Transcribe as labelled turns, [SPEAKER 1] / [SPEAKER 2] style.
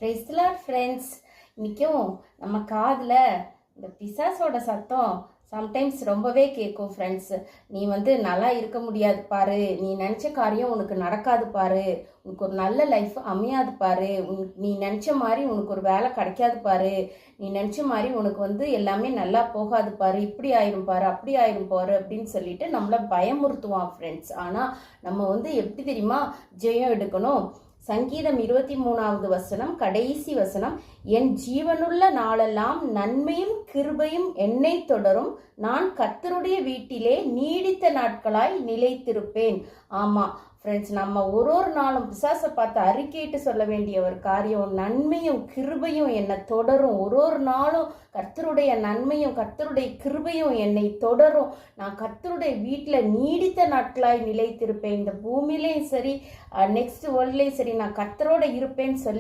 [SPEAKER 1] Praise the Lord friends. இன்றைக்கும் நம்ம காதில் இந்த பிசாசோட சத்தம் சம்டைம்ஸ் ரொம்பவே கேட்கும் ஃப்ரெண்ட்ஸ். நீ நல்லா இருக்க முடியாது பாரு, நீ நினச்ச காரியம் உனக்கு நடக்காது பாரு, உனக்கு ஒரு நல்ல லைஃப் அமையாது பாரு, நீ நினச்ச மாதிரி உனக்கு ஒரு வேலை கிடைக்காது பாரு, நீ நினச்ச மாதிரி உனக்கு எல்லாமே நல்லா போகாது பாரு, இப்படி ஆயிரும் பாரு, அப்படி ஆயிரும் பாரு அப்படின்னு சொல்லிட்டு நம்மளை பயமுறுத்துவான் ஃப்ரெண்ட்ஸ். ஆனால் நம்ம எப்படி தெரியுமா ஜெயம் எடுக்கணும்? சங்கீதம் 23வது வசனம் கடைசி வசனம், என் ஜீவனுள்ள நாளெல்லாம் நன்மையும் கிருபையும் என்னை தொடரும், நான் கர்த்தருடைய வீட்டிலே நீடித்த நாட்களாய் நிலைத்திருப்பேன். ஆமா ஃப்ரெண்ட்ஸ், நம்ம ஒரு நாளும் பிசாசை பார்த்து அறிக்கையிட்டு சொல்ல வேண்டிய ஒரு காரியம், நன்மையும் கிருபையும் என்னை தொடரும். ஒரு நாளும் கர்த்தருடைய நன்மையும் கர்த்தருடைய கிருபையும் என்னை தொடரும். நான் கர்த்தருடைய வீட்டில் நீடித்த நாட்களாய் நிலைத்திருப்பேன். இந்த பூமியிலையும் சரி, நெக்ஸ்ட் வேர்ல்ட்லேயும் சரி, நான் கர்த்தரோட இருப்பேன்னு சொல்லி